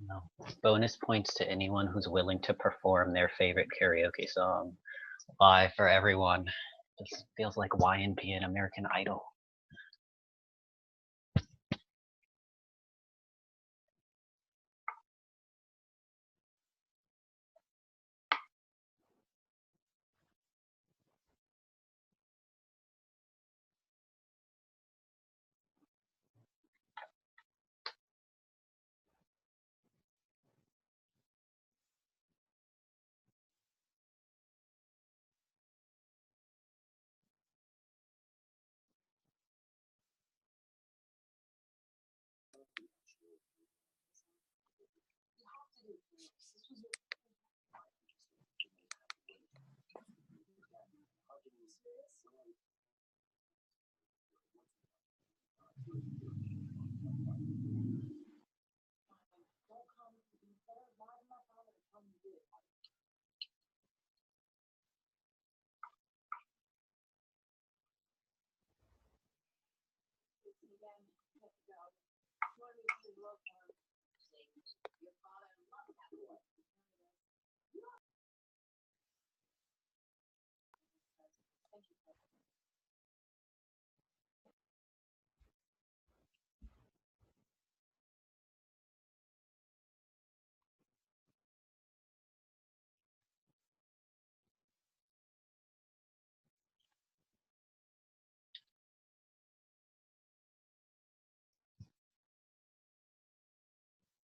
No. Bonus points to anyone who's willing to perform their favorite karaoke song live for everyone. Just feels like YNPN American Idol.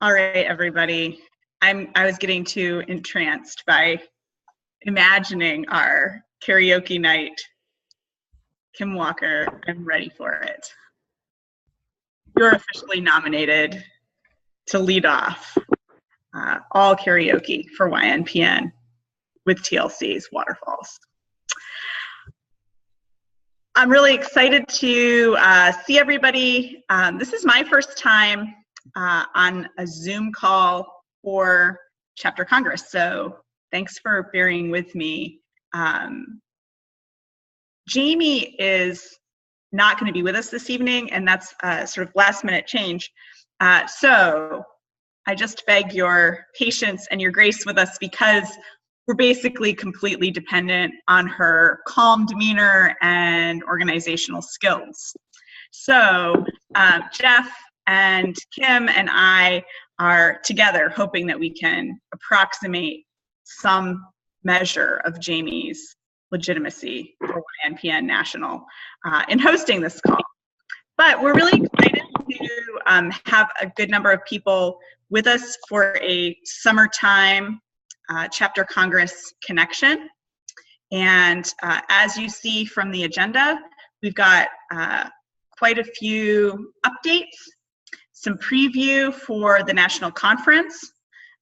All right, everybody. I was getting too entranced by imagining our karaoke night. Kim Walker, I'm ready for it. You're officially nominated to lead off all karaoke for YNPN with TLC's Waterfalls. I'm really excited to see everybody. This is my first time on a Zoom call for Chapter Congress, so thanks for bearing with me. Jamie is not going to be with us this evening, and that's sort of last minute change. So I just beg your patience and your grace with us because we're basically completely dependent on her calm demeanor and organizational skills. So Jeff and Kim and I are together hoping that we can approximate some measure of Jamie's legitimacy for YNPN National in hosting this call. But we're really excited to have a good number of people with us for a summertime Chapter Congress connection. And as you see from the agenda, we've got quite a few updates, some preview for the national conference.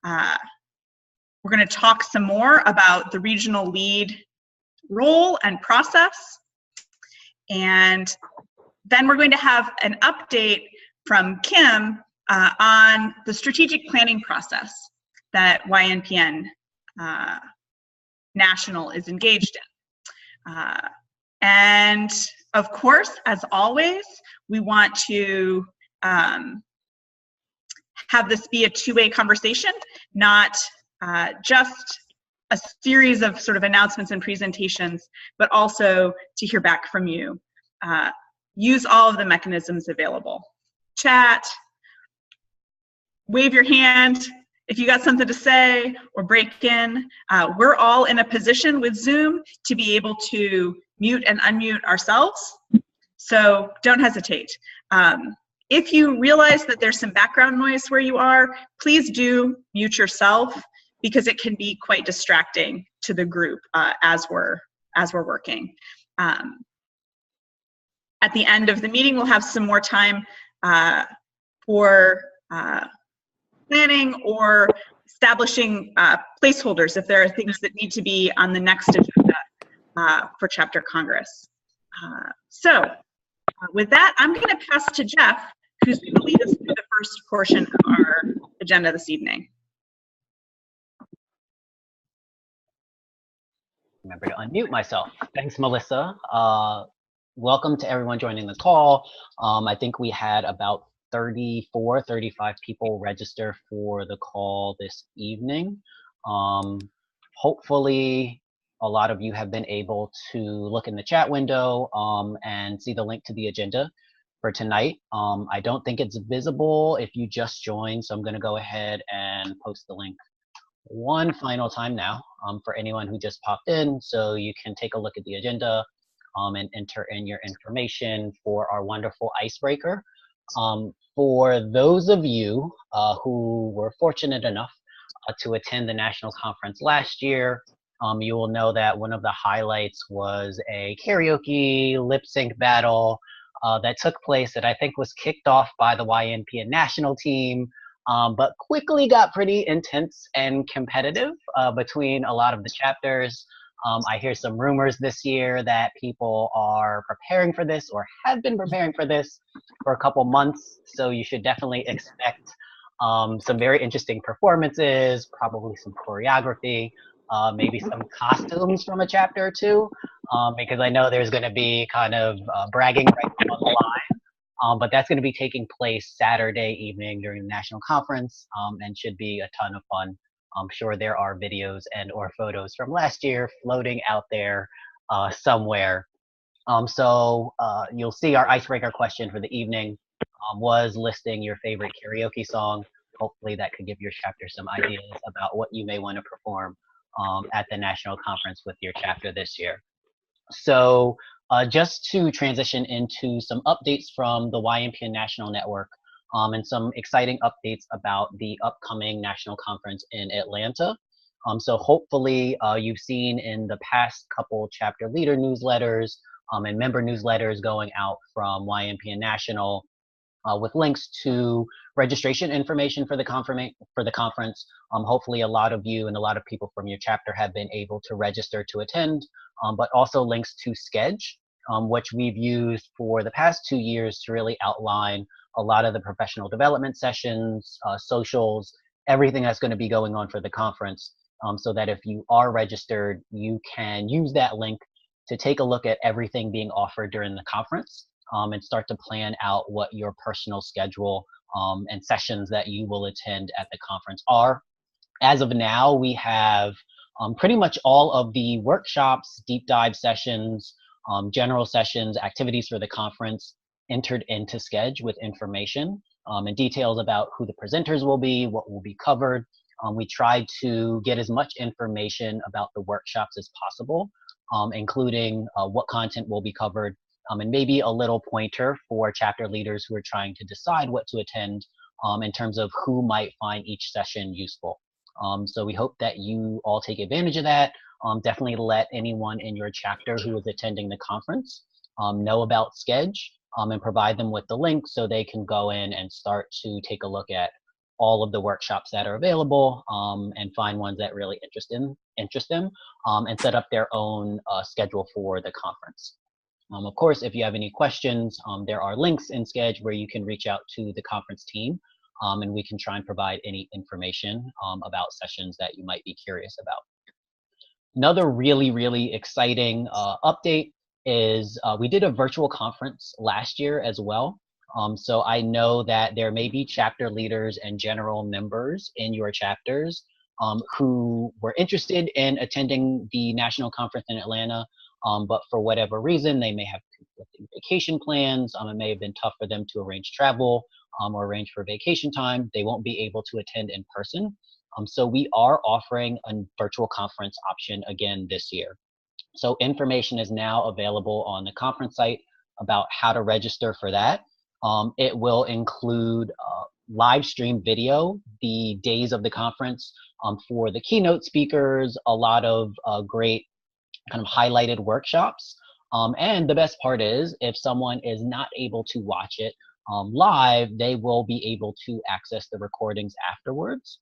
We're going to talk some more about the regional lead role and process. And then we're going to have an update from Kim on the strategic planning process that YNPN National is engaged in. And of course, as always, we want to have this be a two-way conversation, not just a series of sort of announcements and presentations, but also to hear back from you. Use all of the mechanisms available. Chat, wave your hand if you got something to say, or break in. We're all in a position with Zoom to be able to mute and unmute ourselves, so don't hesitate. If you realize that there's some background noise where you are, please do mute yourself, because it can be quite distracting to the group as we're working. At the end of the meeting, we'll have some more time for planning or establishing placeholders if there are things that need to be on the next agenda for Chapter Congress. So with that, I'm going to pass to Jeff, who's going to lead us through the first portion of our agenda this evening. Remember to unmute myself. Thanks, Melissa. Welcome to everyone joining the call. I think we had about 35 people register for the call this evening. Hopefully, a lot of you have been able to look in the chat window and see the link to the agenda for tonight. I don't think it's visible if you just joined, so I'm going to go ahead and post the link one final time now for anyone who just popped in, so you can take a look at the agenda and enter in your information for our wonderful icebreaker. For those of you who were fortunate enough to attend the national conference last year, you will know that one of the highlights was a karaoke lip sync battle that took place that I think was kicked off by the YNPN national team, but quickly got pretty intense and competitive between a lot of the chapters. I hear some rumors this year that people are preparing for this or have been preparing for this for a couple months, so you should definitely expect some very interesting performances, probably some choreography, maybe some costumes from a chapter or two, because I know there's going to be kind of bragging rights on the line. But that's going to be taking place Saturday evening during the national conference and should be a ton of fun. I'm sure there are videos and or photos from last year floating out there somewhere. So you'll see our icebreaker question for the evening was listing your favorite karaoke song. Hopefully that could give your chapter some ideas about what you may want to perform at the national conference with your chapter this year. So just to transition into some updates from the YNPN National Network and some exciting updates about the upcoming national conference in Atlanta. So hopefully you've seen in the past couple chapter leader newsletters and member newsletters going out from YNPN National with links to registration information for the conference. Hopefully a lot of you and a lot of people from your chapter have been able to register to attend, but also links to Sketch, which we've used for the past 2 years to really outline a lot of the professional development sessions, socials, everything that's going to be going on for the conference, so that if you are registered, you can use that link to take a look at everything being offered during the conference and start to plan out what your personal schedule and sessions that you will attend at the conference are. As of now, we have pretty much all of the workshops, deep dive sessions, general sessions, activities for the conference entered into Sketch with information and details about who the presenters will be, what will be covered. We tried to get as much information about the workshops as possible, including what content will be covered, and maybe a little pointer for chapter leaders who are trying to decide what to attend in terms of who might find each session useful. So we hope that you all take advantage of that. Definitely let anyone in your chapter who is attending the conference know about Sketch and provide them with the link so they can go in and start to take a look at all of the workshops that are available and find ones that really interest them and set up their own schedule for the conference. Of course, if you have any questions, there are links in Sketch where you can reach out to the conference team and we can try and provide any information about sessions that you might be curious about. Another really, really exciting update is we did a virtual conference last year as well. So I know that there may be chapter leaders and general members in your chapters who were interested in attending the national conference in Atlanta, but for whatever reason, they may have conflicting vacation plans. It may have been tough for them to arrange travel or arrange for vacation time. They won't be able to attend in person. So we are offering a virtual conference option again this year. So information is now available on the conference site about how to register for that. It will include live stream video the days of the conference for the keynote speakers, a lot of great kind of highlighted workshops. And the best part is if someone is not able to watch it live, they will be able to access the recordings afterwards.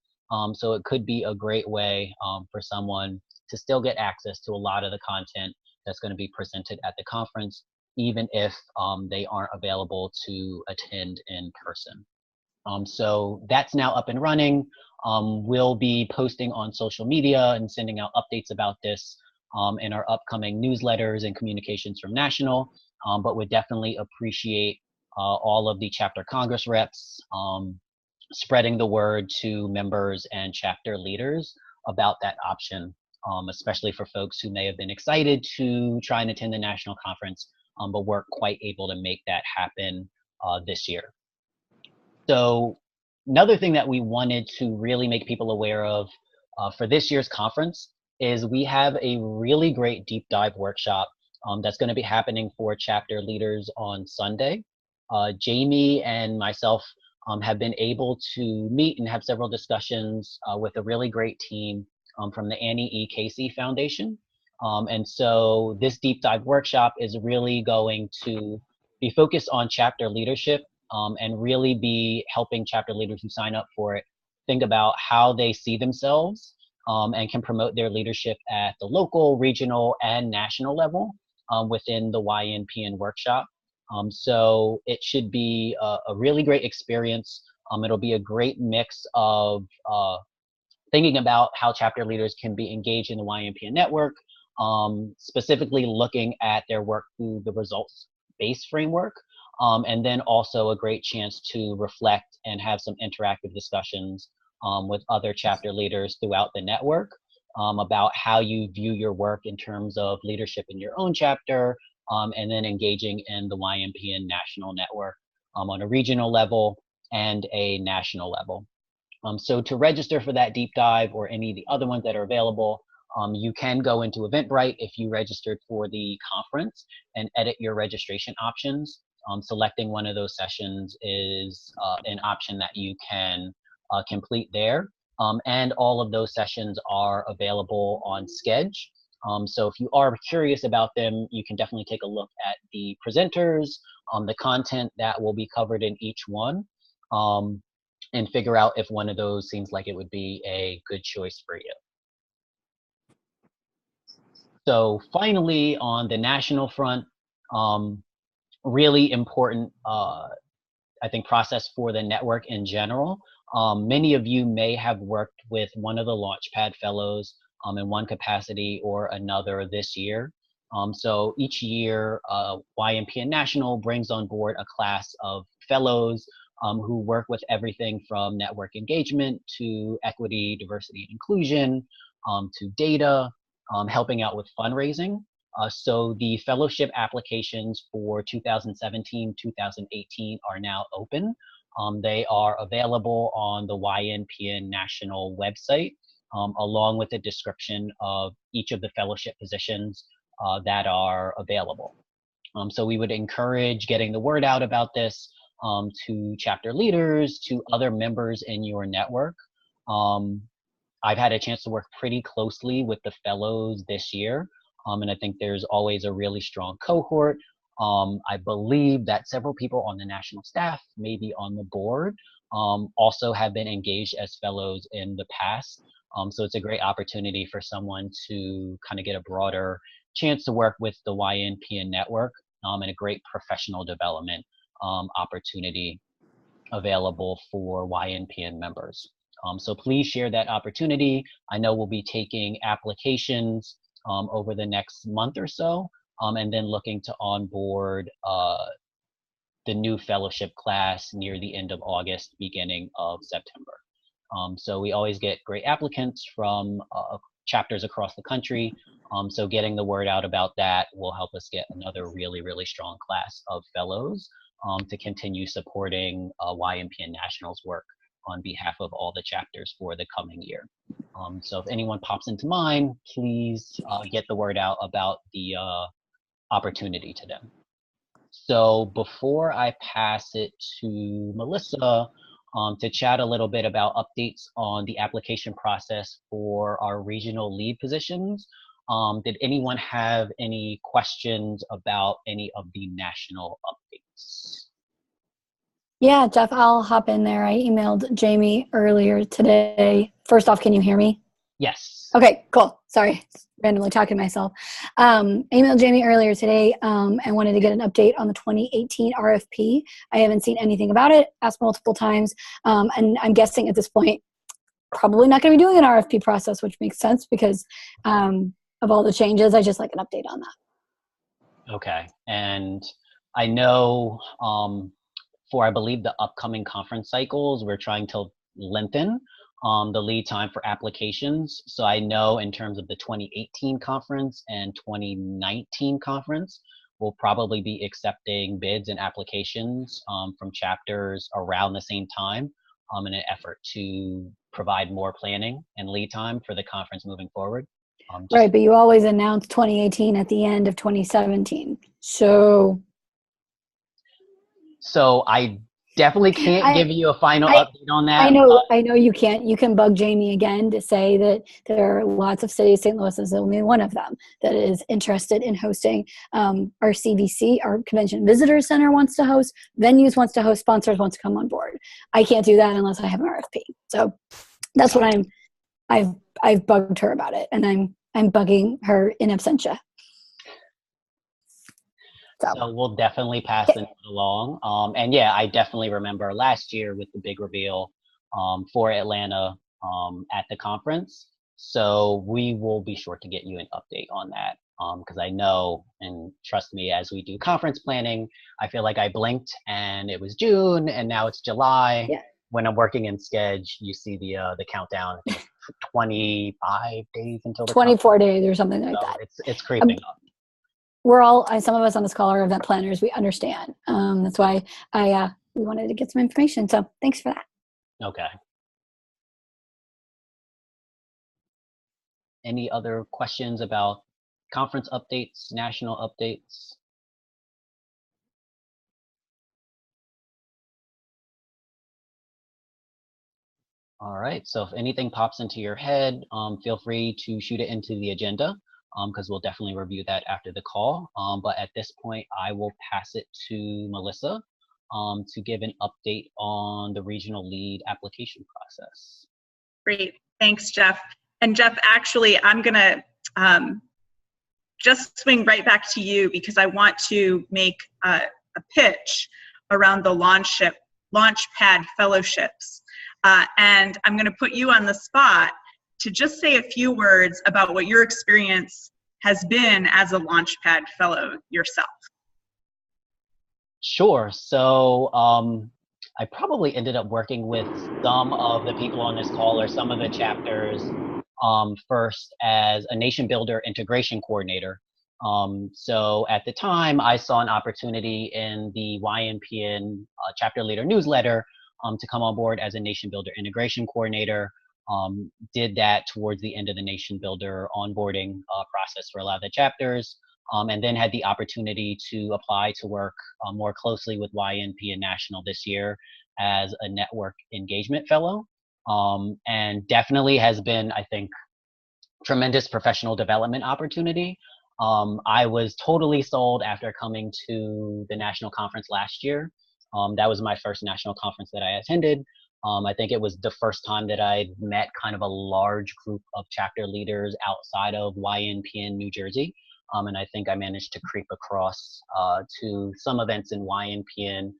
So it could be a great way for someone to still get access to a lot of the content that's going to be presented at the conference, even if they aren't available to attend in person. So that's now up and running. We'll be posting on social media and sending out updates about this in our upcoming newsletters and communications from National, but would definitely appreciate all of the chapter Congress reps, spreading the word to members and chapter leaders about that option, especially for folks who may have been excited to try and attend the national conference, but weren't quite able to make that happen this year. So another thing that we wanted to really make people aware of for this year's conference is we have a really great deep dive workshop that's going to be happening for chapter leaders on Sunday. Jamie and myself have been able to meet and have several discussions with a really great team from the Annie E. Casey Foundation. And so this deep dive workshop is really going to be focused on chapter leadership and really be helping chapter leaders who sign up for it think about how they see themselves and can promote their leadership at the local, regional, and national level within the YNPN workshop. So it should be a really great experience. It'll be a great mix of thinking about how chapter leaders can be engaged in the YNPN network, specifically looking at their work through the results-based framework, and then also a great chance to reflect and have some interactive discussions with other chapter leaders throughout the network about how you view your work in terms of leadership in your own chapter, and then engaging in the YNPN national network on a regional level and a national level. So to register for that deep dive or any of the other ones that are available, you can go into Eventbrite if you registered for the conference and edit your registration options. Selecting one of those sessions is an option that you can complete there. And all of those sessions are available on Schedge. So if you are curious about them, you can definitely take a look at the presenters, the content that will be covered in each one, and figure out if one of those seems like it would be a good choice for you. So finally, on the national front, really important, I think, process for the network in general. Many of you may have worked with one of the Launchpad Fellows in one capacity or another this year. So each year, YNPN National brings on board a class of fellows who work with everything from network engagement to equity, diversity, and inclusion, to data, helping out with fundraising. So the fellowship applications for 2017-2018 are now open. They are available on the YNPN National website, along with a description of each of the fellowship positions that are available. So we would encourage getting the word out about this to chapter leaders, to other members in your network. I've had a chance to work pretty closely with the fellows this year, and I think there's always a really strong cohort. I believe that several people on the national staff, maybe on the board, also have been engaged as fellows in the past. So it's a great opportunity for someone to kind of get a broader chance to work with the YNPN network, and a great professional development opportunity available for YNPN members. So please share that opportunity. I know we'll be taking applications over the next month or so, and then looking to onboard the new fellowship class near the end of August, beginning of September. So we always get great applicants from chapters across the country. So getting the word out about that will help us get another really, really strong class of fellows to continue supporting YNPN National's work on behalf of all the chapters for the coming year. So if anyone pops into mind, please get the word out about the opportunity to them. So before I pass it to Melissa to chat a little bit about updates on the application process for our regional lead positions, did anyone have any questions about any of the national updates? Yeah, Jeff, I'll hop in there. I emailed Jamie earlier today. First off, can you hear me? Yes. Okay, cool. Sorry, randomly talking to myself. Emailed Jamie earlier today and wanted to get an update on the 2018 RFP. I haven't seen anything about it, asked multiple times, and I'm guessing at this point, probably not going to be doing an RFP process, which makes sense because of all the changes. I just like an update on that. Okay, and I know for, I believe, the upcoming conference cycles, we're trying to lengthen the lead time for applications. So I know in terms of the 2018 conference and 2019 conference, we'll probably be accepting bids and applications from chapters around the same time in an effort to provide more planning and lead time for the conference moving forward. Right, but you always announce 2018 at the end of 2017. So I definitely can't give you a final update on that. I know you can't. You can bug Jamie again to say that there are lots of cities. St. Louis is only one of them that is interested in hosting. Our CVC, our Convention Visitor Center, wants to host. Venues wants to host. Sponsors wants to come on board. I can't do that unless I have an RFP. So that's what I've bugged her about it, and I'm bugging her in absentia. So we'll definitely pass the note along. And yeah, I definitely remember last year with the big reveal for Atlanta at the conference. So we will be sure to get you an update on that. Because I know, and trust me, as we do conference planning, I feel like I blinked and it was June and now it's July. Yeah. When I'm working in Sketch, you see the countdown, 25 days until the 24 conference. days or something like that. It's creeping up. We're all, some of us on this call are event planners. We understand. That's why we wanted to get some information. So thanks for that. Okay. Any other questions about conference updates, national updates? All right. So if anything pops into your head, feel free to shoot it into the agenda. Because we'll definitely review that after the call. But at this point, I will pass it to Melissa to give an update on the regional lead application process. Great, thanks, Jeff. And Jeff, actually, I'm gonna just swing right back to you because I want to make a pitch around the Launchpad Fellowships. And I'm gonna put you on the spot to just say a few words about what your experience has been as a Launchpad Fellow yourself. Sure. So I probably ended up working with some of the people on this call or some of the chapters first as a nation builder integration coordinator. So at the time, I saw an opportunity in the YNPN chapter leader newsletter to come on board as a nation builder integration coordinator. Did that towards the end of the nation builder onboarding process for a lot of the chapters, and then had the opportunity to apply to work more closely with YNPN National this year as a network engagement fellow, and definitely has been, I think, tremendous professional development opportunity. I was totally sold after coming to the national conference last year. That was my first national conference that I attended. I think it was the first time that I met kind of a large group of chapter leaders outside of YNPN New Jersey. And I think I managed to creep across to some events in YNPN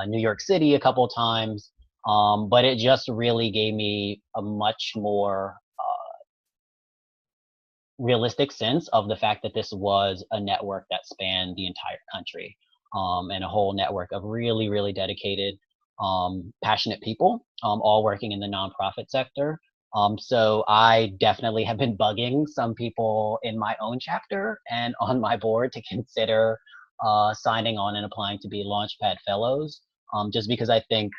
New York City a couple of times. But it just really gave me a much more realistic sense of the fact that this was a network that spanned the entire country, and a whole network of really, really dedicated passionate people, all working in the nonprofit sector. So I definitely have been bugging some people in my own chapter and on my board to consider signing on and applying to be Launchpad Fellows, just because I think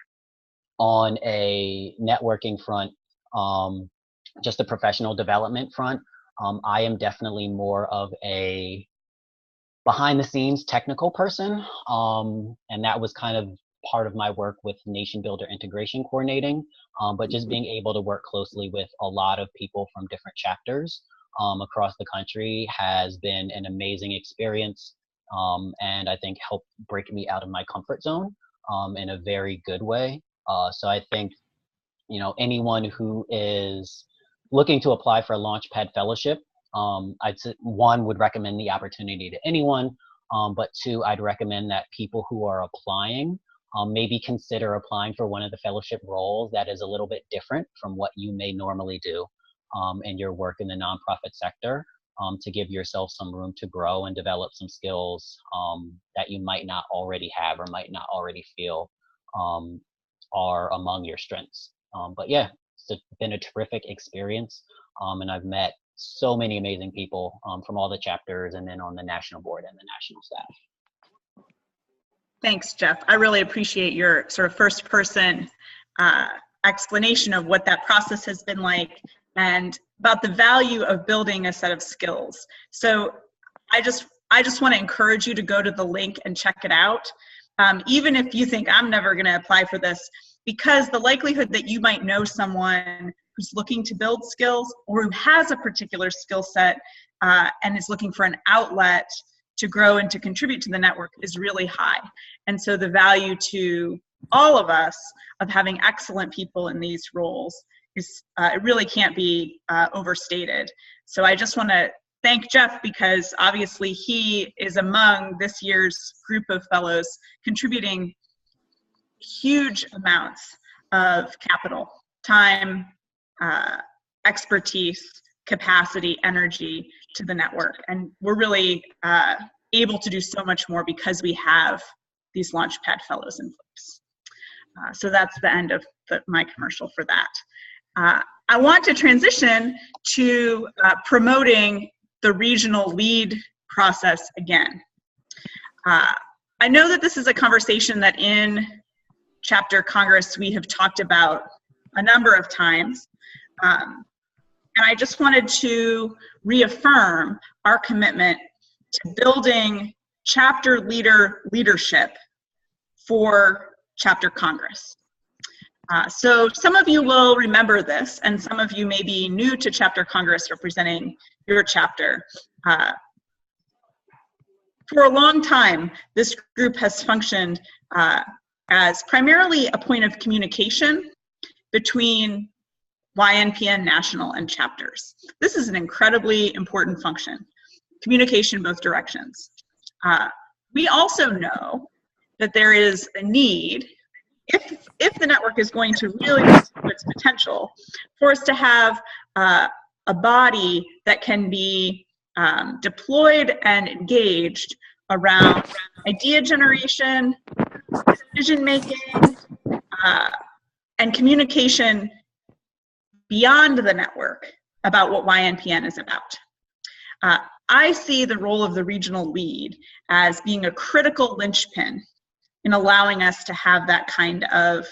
on a networking front, just a professional development front, I am definitely more of a behind the scenes technical person. And that was kind of part of my work with Nation Builder integration coordinating, but just being able to work closely with a lot of people from different chapters across the country has been an amazing experience, and I think helped break me out of my comfort zone in a very good way. So I think, you know, anyone who is looking to apply for a Launchpad Fellowship, I'd say, one, would recommend the opportunity to anyone, but two, I'd recommend that people who are applying maybe consider applying for one of the fellowship roles that is a little bit different from what you may normally do in your work in the nonprofit sector, to give yourself some room to grow and develop some skills that you might not already have or might not already feel are among your strengths. But yeah, it's been a terrific experience, and I've met so many amazing people from all the chapters and then on the national board and the national staff. Thanks, Jeff. I really appreciate your sort of first person explanation of what that process has been like and about the value of building a set of skills. So I just want to encourage you to go to the link and check it out. Even if you think I'm never going to apply for this, because the likelihood that you might know someone who's looking to build skills or who has a particular skill set and is looking for an outlet to grow and to contribute to the network is really high. And so the value to all of us of having excellent people in these roles is it really can't be overstated. So I just want to thank Jeff, because obviously he is among this year's group of fellows contributing huge amounts of capital, time, expertise, capacity, energy to the network. And we're really able to do so much more because we have these Launchpad fellows in place. So that's the end of my commercial for that. I want to transition to promoting the regional lead process again. I know that this is a conversation that in Chapter Congress we have talked about a number of times. And I just wanted to reaffirm our commitment to building chapter leadership for Chapter Congress. So some of you will remember this, and some of you may be new to Chapter Congress representing your chapter. For a long time, this group has functioned as primarily a point of communication between YNPN national and chapters. This is an incredibly important function, communication both directions. We also know that there is a need, if the network is going to really reach its potential, for us to have a body that can be deployed and engaged around idea generation, decision making, and communication beyond the network about what YNPN is about. I see the role of the regional lead as being a critical linchpin in allowing us to have that kind of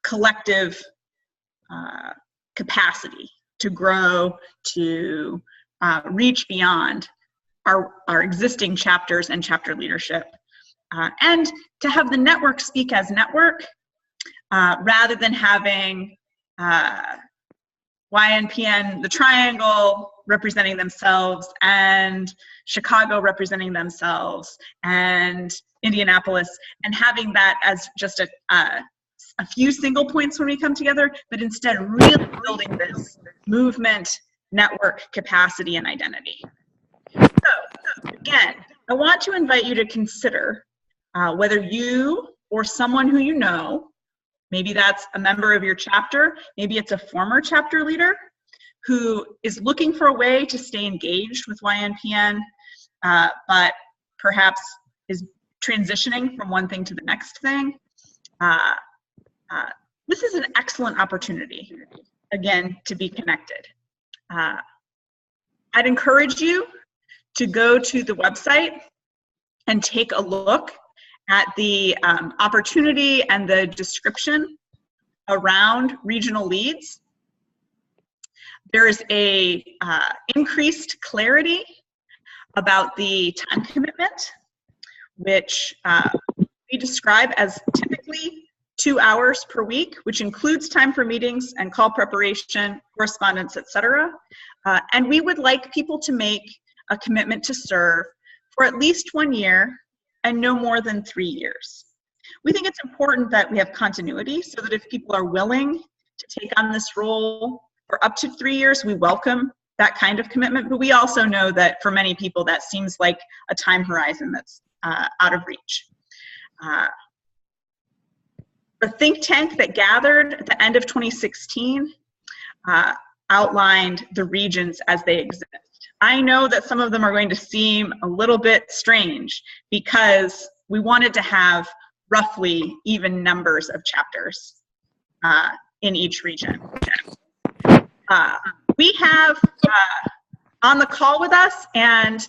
collective capacity to grow, to reach beyond our existing chapters and chapter leadership, and to have the network speak as network rather than having YNPN, the Triangle, representing themselves, and Chicago representing themselves, and Indianapolis, and having that as just a few single points when we come together, but instead really building this movement, network, capacity, and identity. So again, I want to invite you to consider whether you or someone who you know, maybe that's a member of your chapter, maybe it's a former chapter leader who is looking for a way to stay engaged with YNPN, but perhaps is transitioning from one thing to the next thing. This is an excellent opportunity, again, to be connected. I'd encourage you to go to the website and take a look at the opportunity and the description around regional leads. There is a increased clarity about the time commitment, which we describe as typically 2 hours per week, which includes time for meetings and call preparation, correspondence, etc. And we would like people to make a commitment to serve for at least 1 year and no more than 3 years. We think it's important that we have continuity so that if people are willing to take on this role for up to 3 years, we welcome that kind of commitment. But we also know that for many people that seems like a time horizon that's out of reach. The think tank that gathered at the end of 2016 outlined the regions as they exist. I know that some of them are going to seem a little bit strange because we wanted to have roughly even numbers of chapters in each region. We have on the call with us and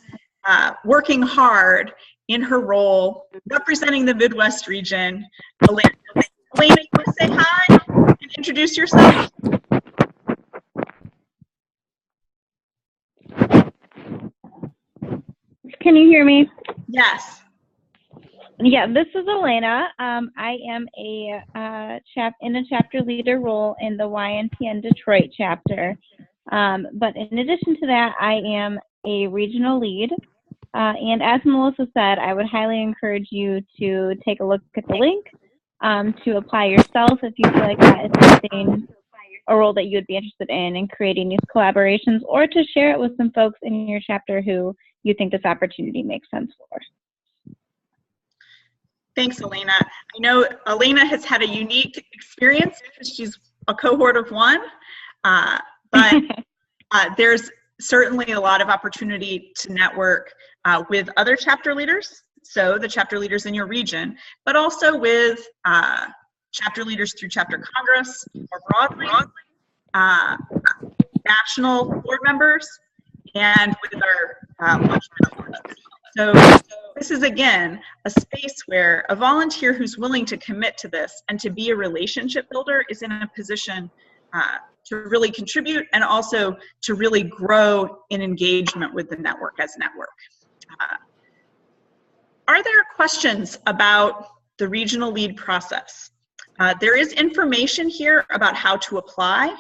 working hard in her role representing the Midwest region, Elena. Elena, you want to say hi and introduce yourself? Can you hear me? Yes. Yeah, this is Elena. I am in a chapter leader role in the YNPN Detroit chapter. But in addition to that, I am a regional lead. And as Melissa said, I would highly encourage you to take a look at the link to apply yourself if you feel like that is something, a role that you would be interested in creating these collaborations, or to share it with some folks in your chapter who you think this opportunity makes sense for. Thanks, Elena. I know Elena has had a unique experience because she's a cohort of one, but there's certainly a lot of opportunity to network with other chapter leaders, so the chapter leaders in your region, but also with chapter leaders through Chapter Congress more broadly, national board members, and with our lunch board. So this is, again, a space where a volunteer who's willing to commit to this and to be a relationship builder is in a position to really contribute and also to really grow in engagement with the network as a network. Are there questions about the regional lead process? There is information here about how to apply,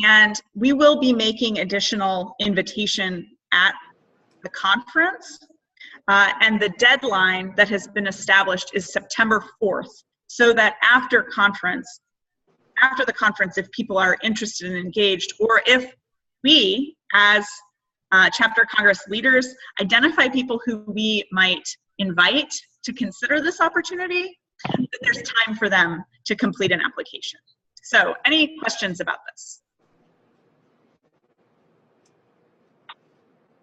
and we will be making additional invitation at the conference. And the deadline that has been established is September 4th, so that after the conference, if people are interested and engaged, or if we, as Chapter Congress leaders, identify people who we might invite to consider this opportunity, that there's time for them to complete an application. So, any questions about this?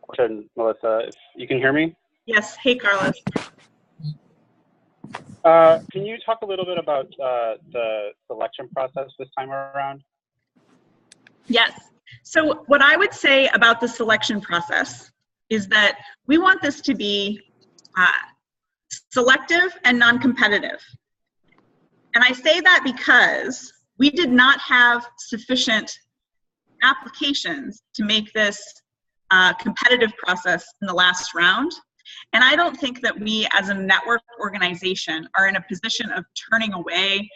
Question, Melissa, if you can hear me? Yes. Hey, Carlos. Can you talk a little bit about the selection process this time around? Yes. So what I would say about the selection process is that we want this to be selective and non-competitive. And I say that because we did not have sufficient applications to make this competitive process in the last round. And I don't think that we as a network organization are in a position of turning away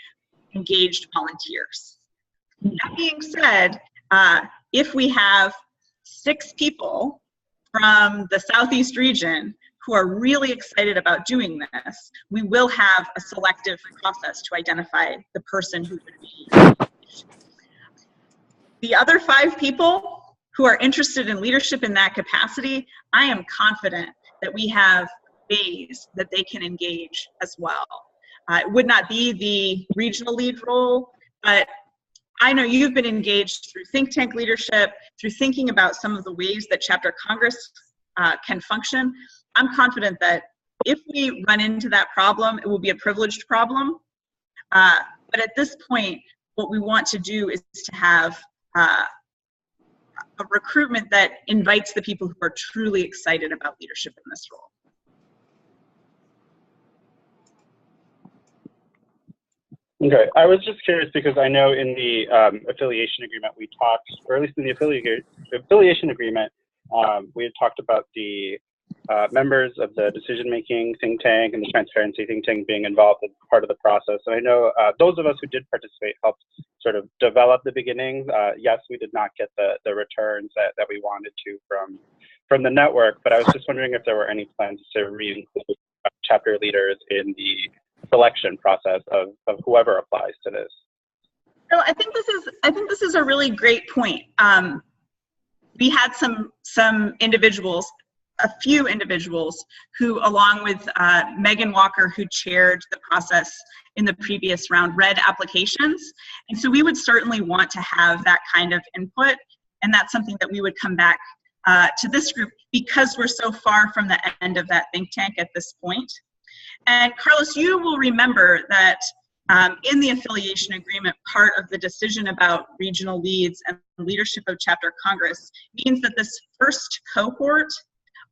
engaged volunteers. That being said, if we have 6 people from the Southeast region who are really excited about doing this, we will have a selective process to identify the person who would be. The other 5 people who are interested in leadership in that capacity, I am confident that we have ways that they can engage as well. It would not be the regional lead role, but I know you've been engaged through think tank leadership, through thinking about some of the ways that Chapter Congress can function. I'm confident that if we run into that problem, it will be a privileged problem. But at this point, what we want to do is to have a recruitment that invites the people who are truly excited about leadership in this role. Okay, I was just curious because I know in the affiliation agreement we talked, or at least in the affiliation agreement, we had talked about the members of the decision-making think tank and the transparency think tank being involved as part of the process. And I know those of us who did participate helped sort of develop the beginnings. Yes, we did not get the returns that we wanted to from the network, but I was just wondering if there were any plans to re-include chapter leaders in the selection process of whoever applies to this. So I think this is a really great point. We had some individuals, a few individuals who, along with Megan Walker, who chaired the process in the previous round, read applications. And so we would certainly want to have that kind of input. And that's something that we would come back to this group because we're so far from the end of that think tank at this point. And Carlos, you will remember that in the affiliation agreement, part of the decision about regional leads and leadership of chapter Congress means that this first cohort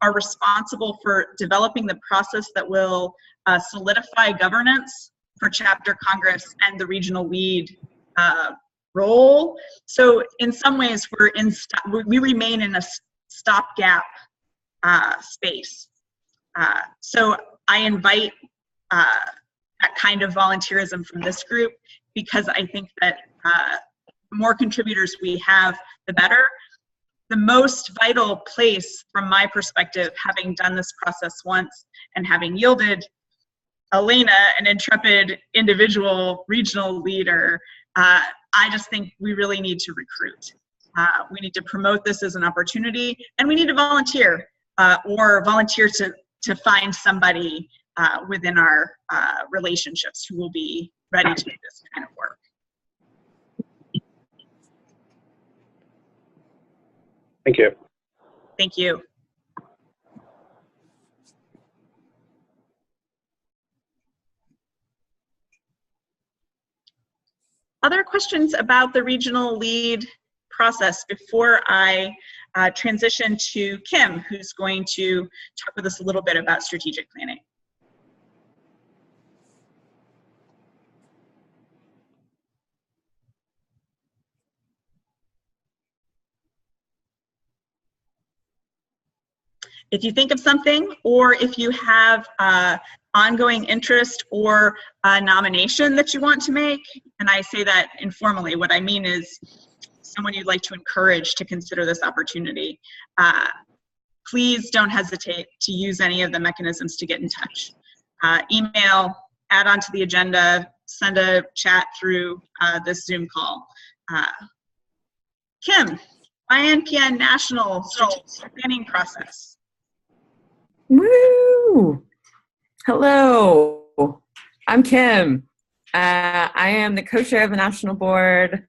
are responsible for developing the process that will solidify governance for chapter Congress and the regional lead role. So in some ways, we remain in a stopgap space. So I invite that kind of volunteerism from this group, because I think that the more contributors we have, the better. The most vital place from my perspective, having done this process once and having yielded Elena, an intrepid individual regional leader, I just think we really need to recruit. We need to promote this as an opportunity, and we need to volunteer or volunteer to find somebody within our relationships who will be ready to do this kind of work. Thank you. Thank you. Other questions about the regional lead process before I transition to Kim, who's going to talk with us a little bit about strategic planning? If you think of something, or if you have ongoing interest or a nomination that you want to make, and I say that informally, what I mean is someone you'd like to encourage to consider this opportunity, please don't hesitate to use any of the mechanisms to get in touch. Email, add onto the agenda, send a chat through this Zoom call. Kim, YNPN National Strategic Planning Process. Woo! Hello, I'm Kim. I am the co-chair of the National Board.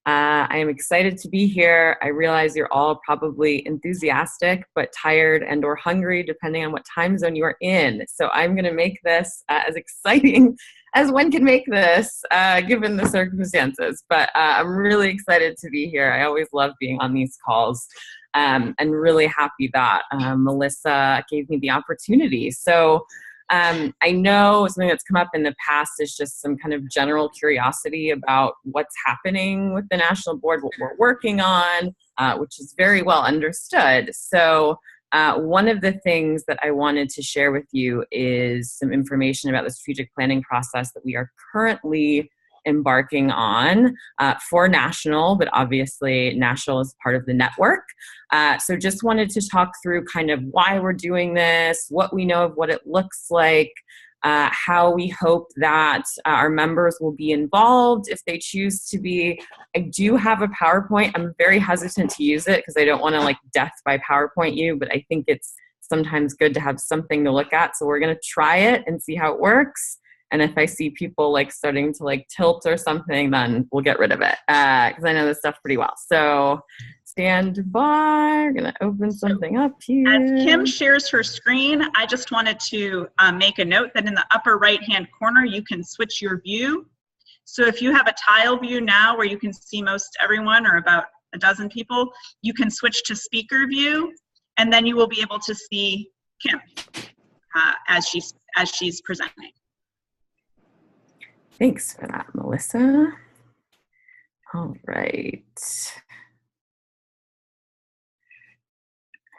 I am excited to be here. I realize you're all probably enthusiastic, but tired and or hungry, depending on what time zone you are in. So I'm going to make this as exciting as one can make this, given the circumstances. But I'm really excited to be here. I always love being on these calls. And really happy that Melissa gave me the opportunity. So I know something that's come up in the past is just some kind of general curiosity about what's happening with the National Board, what we're working on, which is very well understood. So one of the things that I wanted to share with you is some information about the strategic planning process that we are currently embarking on for National, but obviously National is part of the network. So just wanted to talk through kind of why we're doing this, what we know of what it looks like, how we hope that our members will be involved if they choose to be. I do have a PowerPoint. I'm very hesitant to use it because I don't want to like death by PowerPoint you, but I think it's sometimes good to have something to look at. So we're going to try it and see how it works. And if I see people like starting to like tilt or something, then we'll get rid of it because I know this stuff pretty well. So stand by. We're going to open something up here. As Kim shares her screen, I just wanted to make a note that in the upper right-hand corner, you can switch your view. So if you have a tile view now where you can see most everyone or about a dozen people, you can switch to speaker view, and then you will be able to see Kim as she's presenting. Thanks for that, Melissa. All right.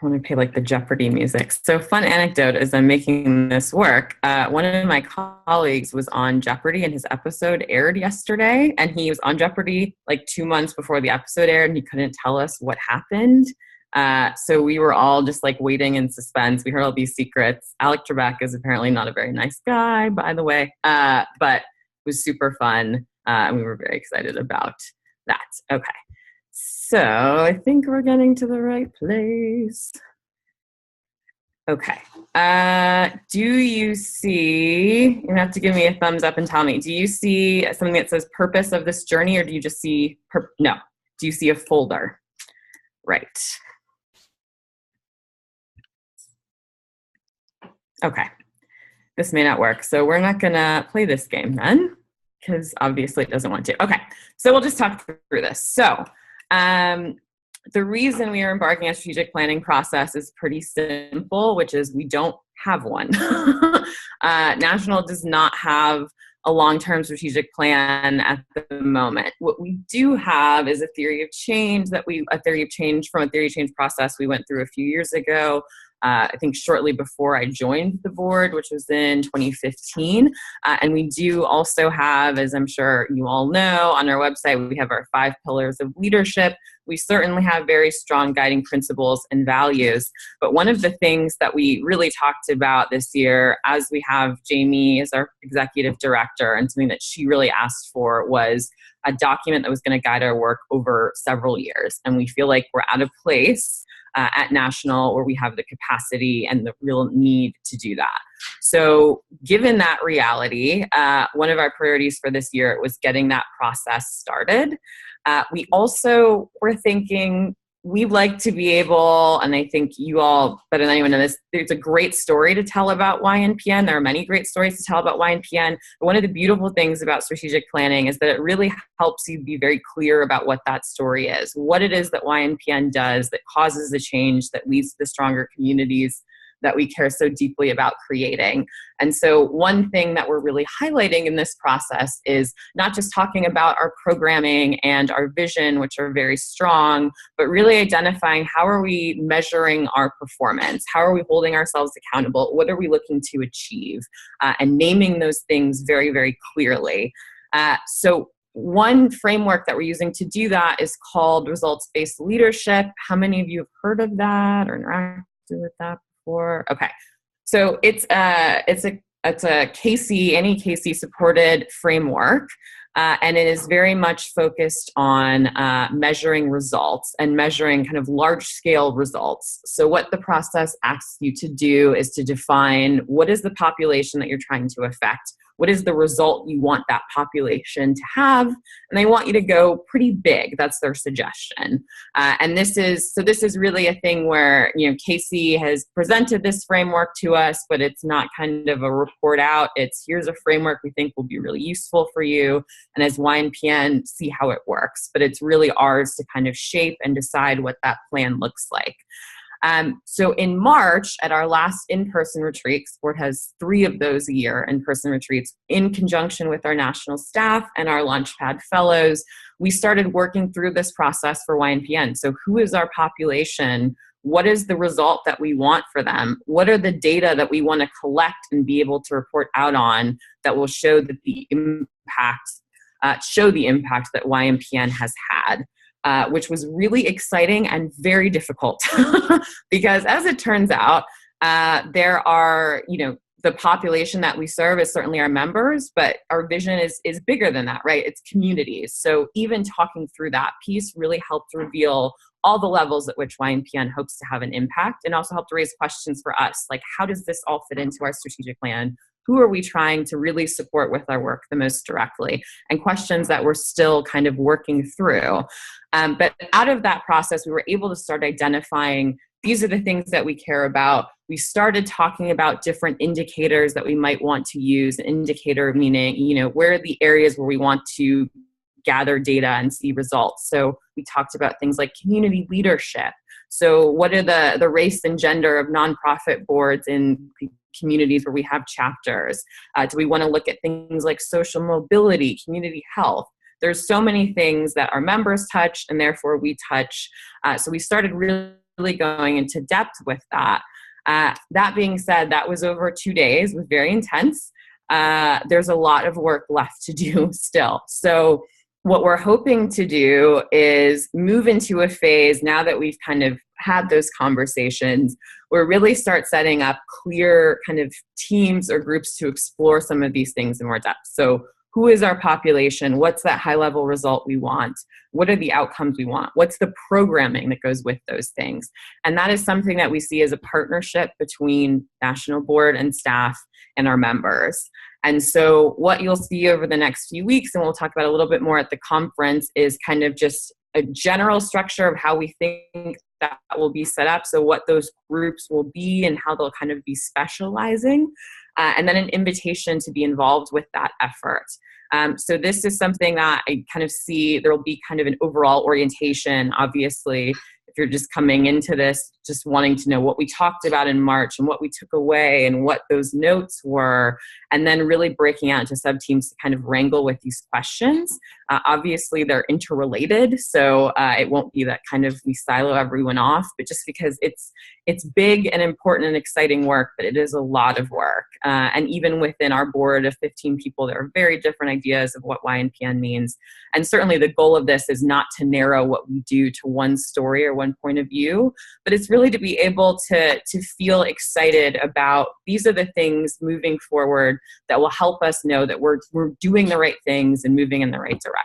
I want to play like the Jeopardy music. So fun anecdote as I'm making this work. One of my colleagues was on Jeopardy and his episode aired yesterday, and he was on Jeopardy like 2 months before the episode aired and he couldn't tell us what happened. So we were all just like waiting in suspense. We heard all these secrets. Alec Trebek is apparently not a very nice guy, by the way, but was super fun, and we were very excited about that. Okay, so I think we're getting to the right place. Okay, do you see, you're gonna have to give me a thumbs up and tell me, do you see something that says purpose of this journey, or do you just see, no, do you see a folder? Right. Okay. this may not work. So we're not gonna play this game then, because obviously it doesn't want to. Okay, so we'll just talk through this. So the reason we are embarking on a strategic planning process is pretty simple, which is we don't have one. National does not have a long-term strategic plan at the moment. What we do have is a theory of change from a theory of change process we went through a few years ago. I think shortly before I joined the board, which was in 2015. And we do also have, as I'm sure you all know, on our website, we have our 5 pillars of leadership. We certainly have very strong guiding principles and values. But one of the things that we really talked about this year, as we have Jamie as our executive director, and something that she really asked for, was a document that was going to guide our work over several years. And we feel like we're at a place at National where we have the capacity and the real need to do that. So given that reality, one of our priorities for this year was getting that process started. We also were thinking we'd like to be able, and I think you all better than anyone know this, there's a great story to tell about YNPN. There are many great stories to tell about YNPN. But one of the beautiful things about strategic planning is that it really helps you be very clear about what that story is, what it is that YNPN does that causes the change that leads to the stronger communities that we care so deeply about creating. And so one thing that we're really highlighting in this process is not just talking about our programming and our vision, which are very strong, but really identifying how are we measuring our performance? How are we holding ourselves accountable? What are we looking to achieve? And naming those things very, very clearly. So one framework that we're using to do that is called results-based leadership. How many of you have heard of that or interacted with that? Okay, so it's a KC supported framework, and it is very much focused on measuring results and measuring kind of large scale results. So what the process asks you to do is to define what is the population that you're trying to affect. What is the result you want that population to have? And they want you to go pretty big. That's their suggestion. And this is really a thing where, Casey has presented this framework to us, but it's not kind of a report out. It's here's a framework we think will be really useful for you. And as YNPN, see how it works. But it's really ours to kind of shape and decide what that plan looks like. So in March, at our last in-person retreat, Sport has 3 of those a year, in-person retreats, in conjunction with our national staff and our Launchpad fellows, we started working through this process for YNPN. So who is our population? What is the result that we want for them? What are the data that we want to collect and be able to report out on that will show that the impact that YNPN has had? Which was really exciting and very difficult because as it turns out, there are, the population that we serve is certainly our members, but our vision is bigger than that, right? It's communities. So even talking through that piece really helped reveal all the levels at which YNPN hopes to have an impact, and also helped raise questions for us, like how does this all fit into our strategic plan? Who are we trying to really support with our work the most directly? And questions that we're still kind of working through. But out of that process, we were able to start identifying these are the things that we care about. We started talking about different indicators that we might want to use. An indicator meaning, where are the areas where we want to gather data and see results. So we talked about things like community leadership. So what are the race and gender of nonprofit boards in communities where we have chapters? Do we want to look at things like social mobility, community health? There's so many things that our members touch and therefore we touch. So we started really going into depth with that. That being said, that was over 2 days. It was very intense. There's a lot of work left to do still. So what we're hoping to do is move into a phase now that we've kind of had those conversations where really start setting up clear kind of teams or groups to explore some of these things in more depth. So who is our population? What's that high level result we want? What are the outcomes we want? What's the programming that goes with those things? And that is something that we see as a partnership between National Board and staff and our members. And so what you'll see over the next few weeks, and we'll talk about a little bit more at the conference, is kind of just a general structure of how we think that will be set up. So what those groups will be and how they'll kind of be specializing. and then an invitation to be involved with that effort. So this is something that I kind of see there will be kind of an overall orientation, obviously, if you're just coming into this, just wanting to know what we talked about in March and what we took away and what those notes were, and then really breaking out into sub-teams to kind of wrangle with these questions. Obviously, they're interrelated, so it won't be that kind of we silo everyone off, but just because it's big and important and exciting work, but it is a lot of work. And even within our board of 15 people, there are very different ideas of what YNPN means. And certainly the goal of this is not to narrow what we do to one story or one point of view, but it's really to be able to feel excited about these are the things moving forward that will help us know that we're doing the right things and moving in the right direction.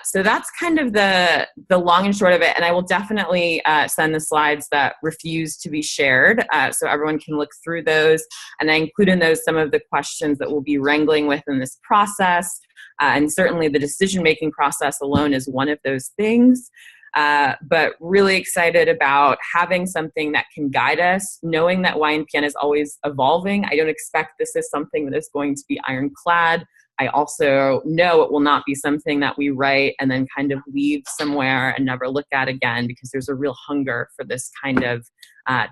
So that's kind of the long and short of it. And I will definitely send the slides that refuse to be shared so everyone can look through those. And I include in those some of the questions that we'll be wrangling with in this process. And certainly the decision-making process alone is one of those things. But really excited about having something that can guide us, knowing that YNPN is always evolving. I don't expect this is something that is going to be ironclad. I also know it will not be something that we write and then kind of leave somewhere and never look at again, because there's a real hunger for this kind of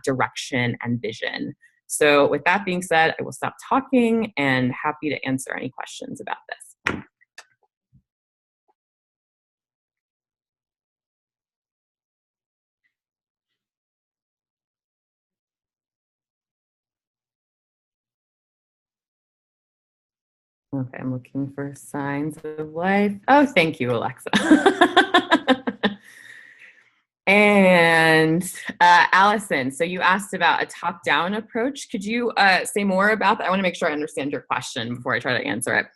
direction and vision. So with that being said, I will stop talking and happy to answer any questions about this. Okay, I'm looking for signs of life. Oh, thank you, Alexa. And Allison, so you asked about a top-down approach. Could you say more about that? I want to make sure I understand your question before I try to answer it.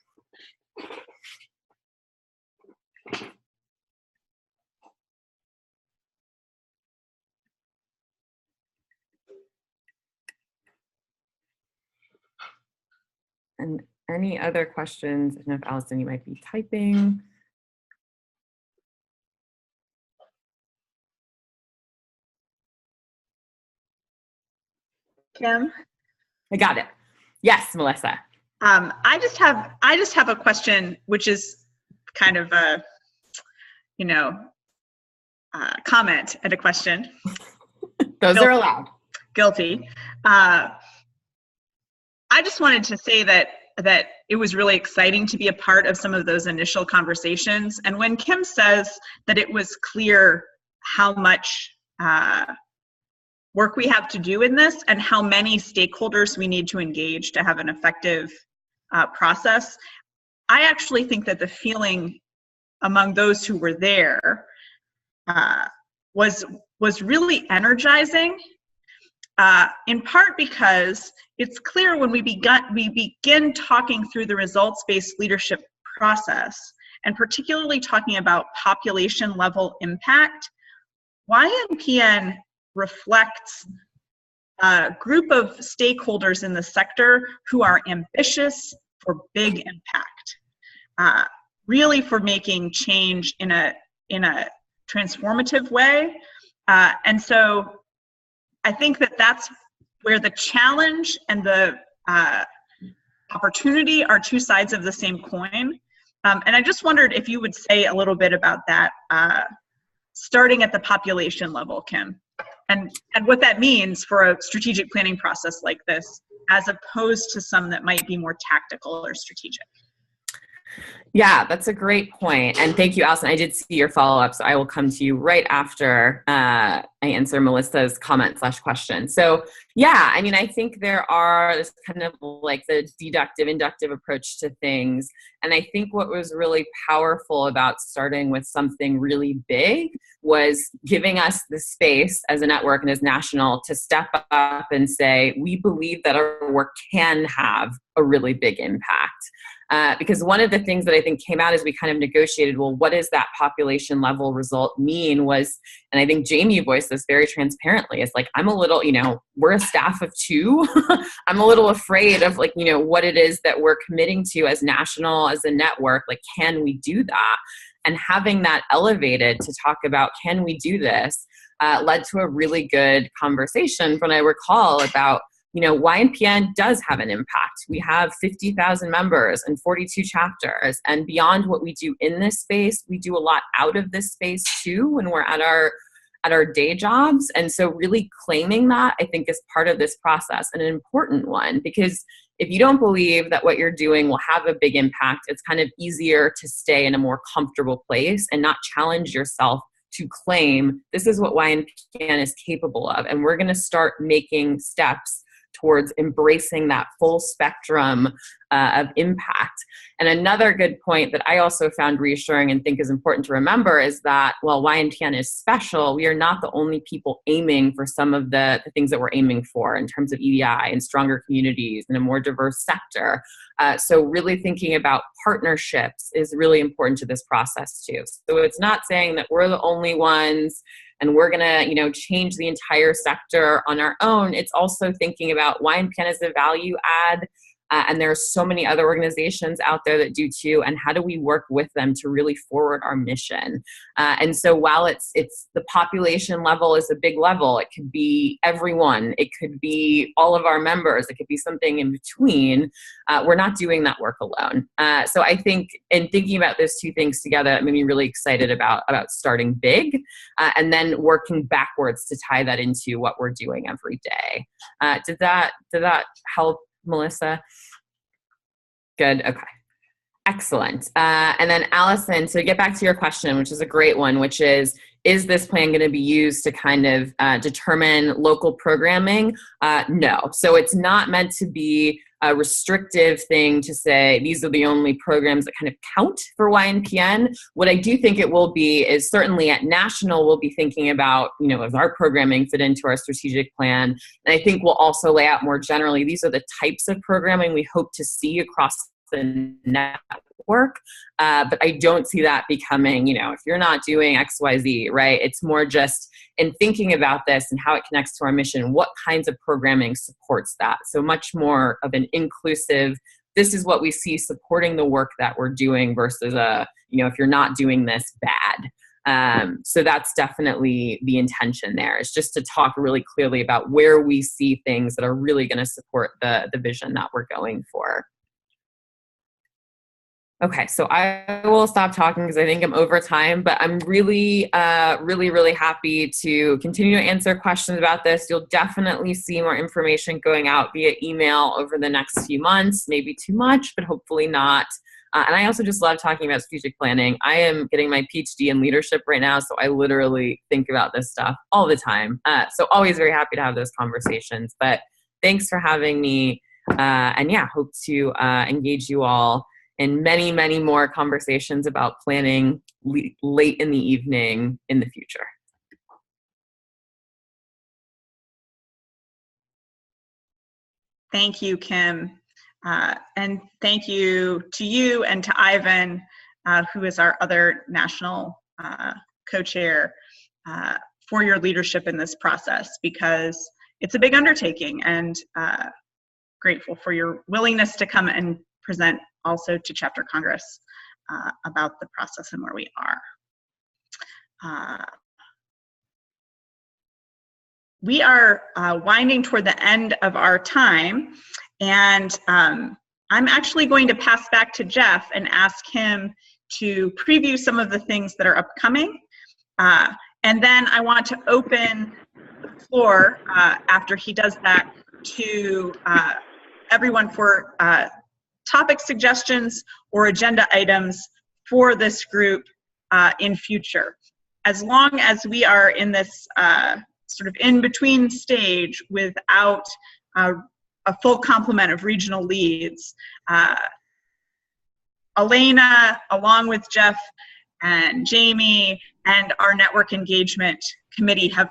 And any other questions? I don't know if Allison, you might be typing. Kim? I got it. Yes, Melissa. I just have a question, which is kind of a, comment and a question. Those are allowed. Guilty. I just wanted to say that it was really exciting to be a part of some of those initial conversations. And when Kim says that it was clear how much work we have to do in this and how many stakeholders we need to engage to have an effective process, I actually think that the feeling among those who were there was really energizing. In part because it's clear when we begin talking through the results-based leadership process, and particularly talking about population level impact, YNPN reflects a group of stakeholders in the sector who are ambitious for big impact, really for making change in a transformative way. And so I think that that's where the challenge and the opportunity are two sides of the same coin. And I just wondered if you would say a little bit about that, starting at the population level, Kim, and what that means for a strategic planning process like this, as opposed to some that might be more tactical or strategic. Yeah, that's a great point. And thank you, Allison. I did see your follow-up, so I will come to you right after I answer Melissa's comment/question. So yeah, I mean, I think there are this kind of like the deductive, inductive approach to things. And I think what was really powerful about starting with something really big was giving us the space as a network and as national to step up and say, we believe that our work can have a really big impact. Because one of the things that I think came out as we kind of negotiated, well, what does that population level result mean was, and I think Jamie voiced this very transparently, is like, I'm a little, we're a staff of 2. I'm a little afraid of like, what it is that we're committing to as national, as a network, like, can we do that? And having that elevated to talk about, can we do this, led to a really good conversation, from what I recall, about YNPN does have an impact. We have 50,000 members and 42 chapters. And beyond what we do in this space, we do a lot out of this space too when we're at our day jobs. And so really claiming that, I think, is part of this process, and an important one, because if you don't believe that what you're doing will have a big impact, it's kind of easier to stay in a more comfortable place and not challenge yourself to claim this is what YNPN is capable of. And we're going to start making steps towards embracing that full spectrum of impact. And another good point that I also found reassuring and think is important to remember is that while YNPN is special, we are not the only people aiming for some of the things that we're aiming for in terms of EDI and stronger communities and a more diverse sector. So really thinking about partnerships is really important to this process too. So it's not saying that we're the only ones and we're gonna, change the entire sector on our own. It's also thinking about YNPN as a value add, and there are so many other organizations out there that do too, and how do we work with them to really forward our mission? And so while it's the population level is a big level, it could be everyone, it could be all of our members, it could be something in between. We're not doing that work alone. So I think in thinking about those two things together, it made me really excited about starting big, and then working backwards to tie that into what we're doing every day. Did that help, Melissa? Good. Okay. Excellent. And then Allison, so to get back to your question, which is a great one, which is this plan going to be used to kind of determine local programming? No. So it's not meant to be a restrictive thing to say these are the only programs that kind of count for YNPN. What I do think it will be is certainly at national, we'll be thinking about, does our programming fit into our strategic plan? And I think we'll also lay out more generally, these are the types of programming we hope to see across the network. But I don't see that becoming, if you're not doing XYZ, right? It's more just in thinking about this and how it connects to our mission, what kinds of programming supports that? So much more of an inclusive, this is what we see supporting the work that we're doing versus if you're not doing this, bad. So that's definitely the intention there, is just to talk really clearly about where we see things that are really going to support the vision that we're going for. Okay, so I will stop talking because I think I'm over time, but I'm really, really happy to continue to answer questions about this. You'll definitely see more information going out via email over the next few months, maybe too much, but hopefully not. And I also just love talking about strategic planning. I am getting my PhD in leadership right now, so I literally think about this stuff all the time. So always very happy to have those conversations, but thanks for having me. And yeah, hope to engage you all in many, many more conversations about planning late in the evening in the future. Thank you, Kim. And thank you to you and to Ivan, who is our other national co-chair, for your leadership in this process, because it's a big undertaking, and grateful for your willingness to come and present also to Chapter Congress about the process and where we are. We are winding toward the end of our time, and I'm actually going to pass back to Jeff and ask him to preview some of the things that are upcoming. And then I want to open the floor after he does that to everyone for topic suggestions or agenda items for this group in future. As long as we are in this sort of in-between stage without a full complement of regional leads, Elena, along with Jeff and Jamie and our network engagement committee, have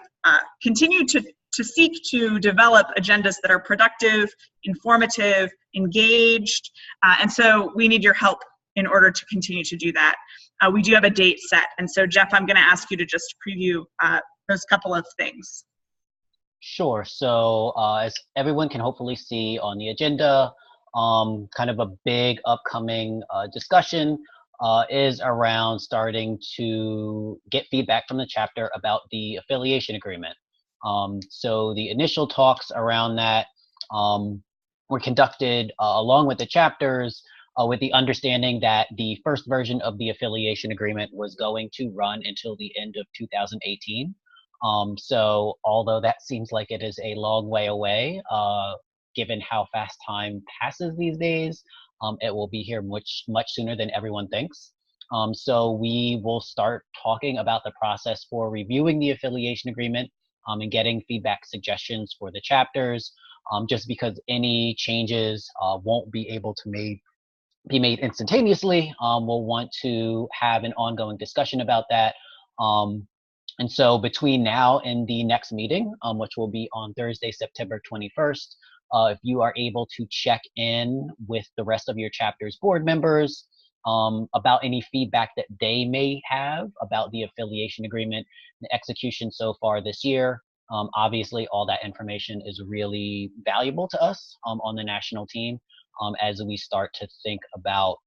continued to seek to develop agendas that are productive, informative, engaged, and so we need your help in order to continue to do that. We do have a date set, and so Jeff, I'm going to ask you to just preview those couple of things. Sure. So as everyone can hopefully see on the agenda, kind of a big upcoming discussion is around starting to get feedback from the chapter about the affiliation agreement. So the initial talks around that were conducted along with the chapters, with the understanding that the first version of the affiliation agreement was going to run until the end of 2018. So although that seems like it is a long way away, given how fast time passes these days, it will be here much sooner than everyone thinks. So we will start talking about the process for reviewing the affiliation agreement, and getting feedback suggestions for the chapters, just because any changes won't be able to be made instantaneously. We'll want to have an ongoing discussion about that. And so between now and the next meeting, which will be on Thursday, September 21st, if you are able to check in with the rest of your chapter's board members about any feedback that they may have about the affiliation agreement, the execution so far this year. Obviously, all that information is really valuable to us on the national team as we start to think about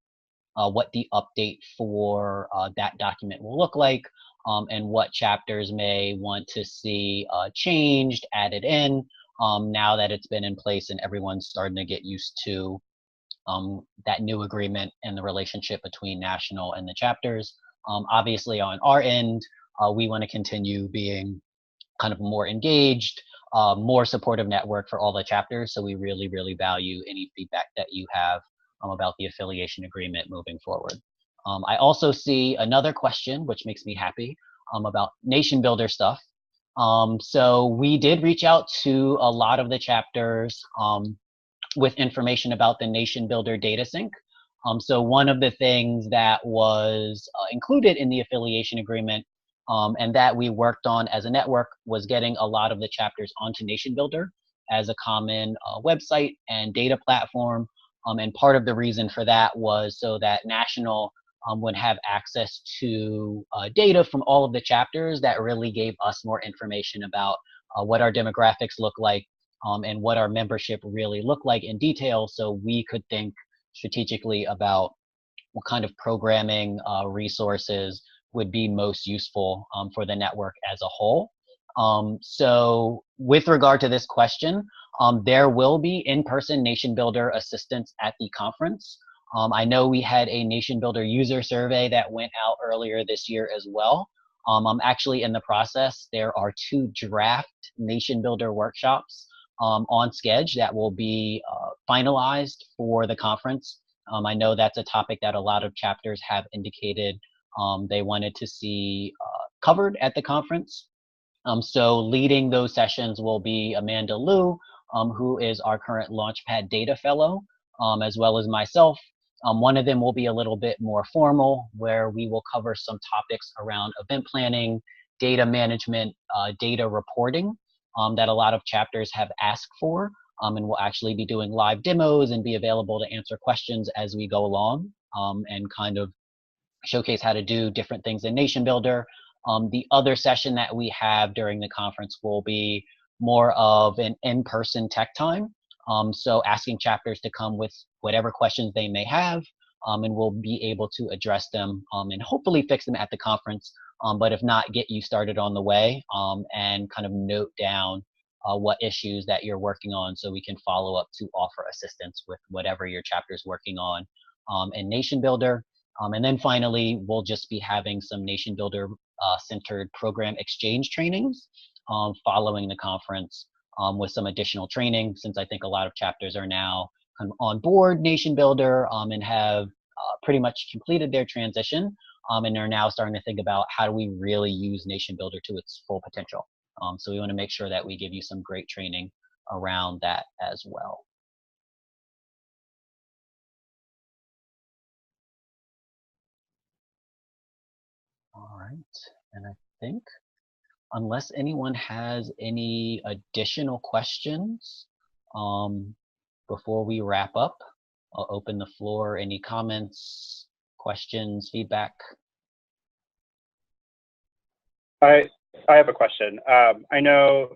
what the update for that document will look like, and what chapters may want to see changed, added in, now that it's been in place and everyone's starting to get used to that new agreement and the relationship between national and the chapters. Obviously, on our end, we want to continue being kind of more engaged, more supportive network for all the chapters. So we really, really value any feedback that you have about the affiliation agreement moving forward. I also see another question, which makes me happy, about nation builder stuff. So we did reach out to a lot of the chapters with information about the nation builder data sync. So one of the things that was included in the affiliation agreement and that we worked on as a network was getting a lot of the chapters onto Nation Builder as a common website and data platform. And part of the reason for that was so that National would have access to data from all of the chapters that really gave us more information about what our demographics look like, and what our membership really look like in detail, so we could think strategically about what kind of programming resources would be most useful for the network as a whole. So with regard to this question, there will be in-person Nation Builder assistance at the conference. I know we had a Nation Builder user survey that went out earlier this year as well. I'm actually in the process. There are 2 draft Nation Builder workshops on Schedule that will be finalized for the conference. I know that's a topic that a lot of chapters have indicated they wanted to see covered at the conference. So leading those sessions will be Amanda Liu, who is our current Launchpad Data Fellow, as well as myself. One of them will be a little bit more formal, where we will cover some topics around event planning, data management, data reporting that a lot of chapters have asked for. And we'll actually be doing live demos and be available to answer questions as we go along, and kind of showcase how to do different things in Nation Builder. The other session that we have during the conference will be more of an in-person tech time. So asking chapters to come with whatever questions they may have, and we'll be able to address them and hopefully fix them at the conference. But if not, get you started on the way, and kind of note down what issues that you're working on, so we can follow up to offer assistance with whatever your chapter's working on in Nation Builder. And then finally, we'll just be having some Nation Builder centered program exchange trainings following the conference, with some additional training, since I think a lot of chapters are now kind of on board Nation Builder and have pretty much completed their transition, and are now starting to think about how do we really use Nation Builder to its full potential. So we want to make sure that we give you some great training around that as well. All right, and I think, unless anyone has any additional questions, before we wrap up, I'll open the floor. Any comments, questions, feedback? I have a question. I know,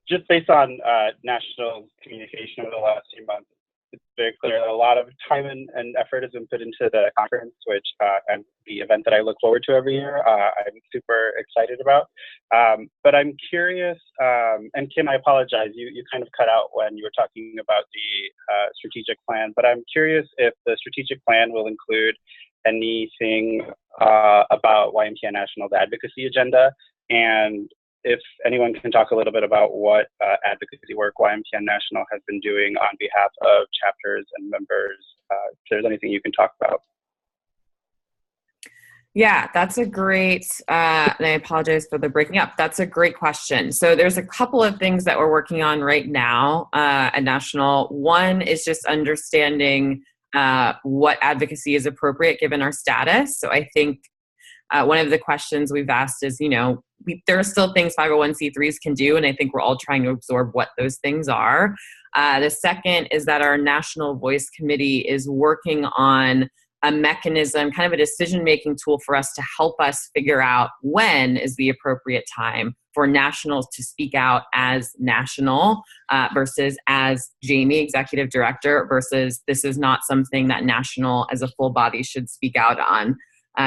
just based on national communication over the last few months, it's very clear that a lot of time and effort has been put into the conference, which and the event that I look forward to every year. I'm super excited about. But I'm curious, and Kim, I apologize, you kind of cut out when you were talking about the strategic plan, but I'm curious if the strategic plan will include anything about YNPN National's advocacy agenda, and if anyone can talk a little bit about what advocacy work YNPN National has been doing on behalf of chapters and members, if there's anything you can talk about. Yeah, that's a great, and I apologize for the breaking up. That's a great question. So there's a couple of things that we're working on right now at National. One is just understanding what advocacy is appropriate given our status. So I think one of the questions we've asked is, there are still things 501c3s can do, and I think we're all trying to absorb what those things are. The second is that our National Voice Committee is working on a mechanism, kind of a decision-making tool for us to help us figure out when is the appropriate time for nationals to speak out as national versus as Jamie, executive director, versus this is not something that national as a full body should speak out on.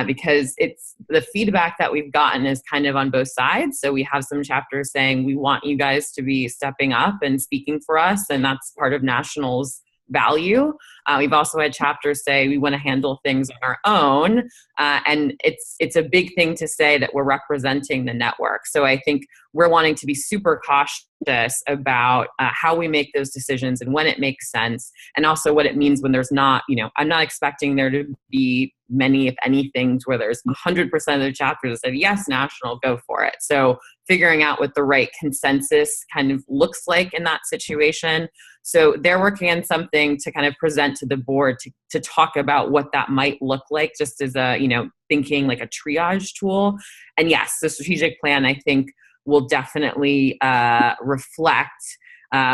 Because it's the feedback that we've gotten is kind of on both sides. So we have some chapters saying we want you guys to be stepping up and speaking for us, and that's part of National's value. We've also had chapters say we want to handle things on our own, and it's a big thing to say that we're representing the network. So I think we're wanting to be super cautious about how we make those decisions and when it makes sense, and also what it means when there's not, I'm not expecting there to be many, if any, things where there's 100% of the chapters that said, yes, National, go for it. So figuring out what the right consensus kind of looks like in that situation. So they're working on something to kind of present to the board to talk about what that might look like, just as a, thinking like a triage tool. And yes, the strategic plan, I think, will definitely reflect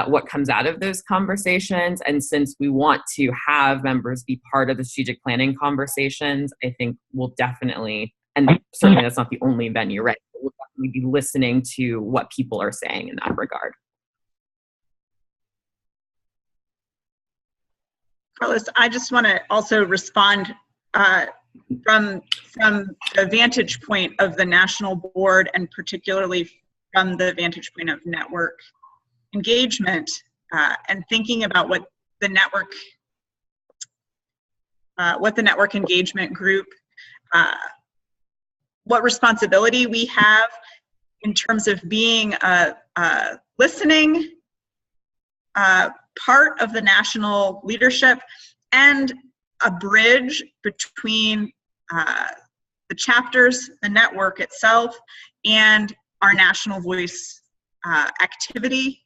what comes out of those conversations. And since we want to have members be part of the strategic planning conversations, I think we'll definitely, and certainly that's not the only venue, right? We'll definitely be listening to what people are saying in that regard. Carlos, I just want to also respond from the vantage point of the National Board, and particularly from the vantage point of network engagement, and thinking about what the network engagement group, what responsibility we have in terms of being a listening part of the national leadership and a bridge between the chapters, the network itself, and our national voice activity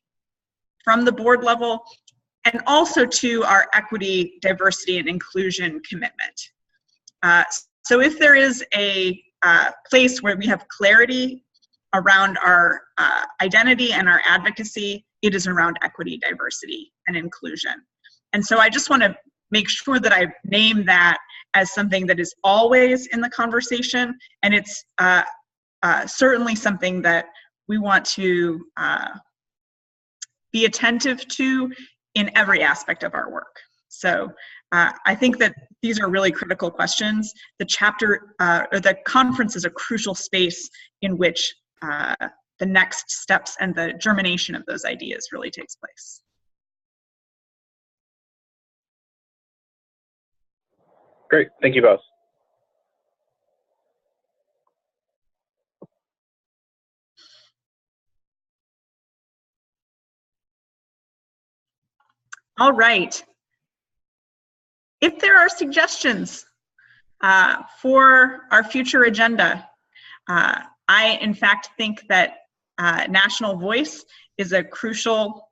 from the board level, and also to our equity, diversity, and inclusion commitment. So if there is a place where we have clarity around our identity and our advocacy, it is around equity, diversity, and inclusion. And so I just want to make sure that I name that as something that is always in the conversation, and it's certainly something that we want to be attentive to in every aspect of our work. So I think that these are really critical questions. The chapter or the conference is a crucial space in which the next steps and the germination of those ideas really takes place. Great, thank you both. All right. If there are suggestions for our future agenda, I in fact think that national voice is a crucial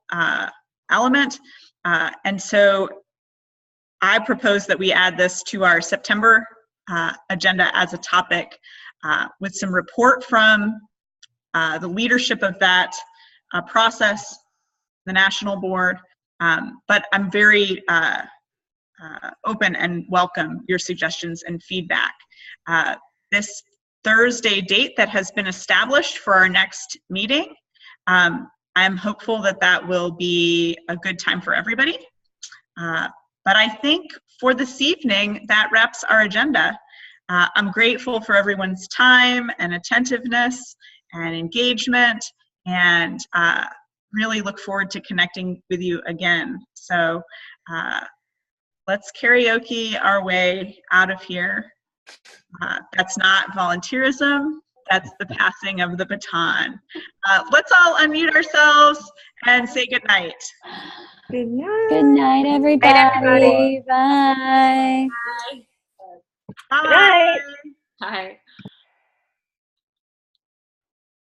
element, and so I propose that we add this to our September agenda as a topic with some report from the leadership of that process, the national board, but I'm very open and welcome your suggestions and feedback. This Thursday date that has been established for our next meeting, I'm hopeful that that will be a good time for everybody. But I think for this evening, that wraps our agenda. I'm grateful for everyone's time and attentiveness and engagement, and really look forward to connecting with you again. So let's karaoke our way out of here. That's not volunteerism. That's the passing of the baton. Let's all unmute ourselves and say good night. Good night. Good night, everybody. Bye. Bye. Hi.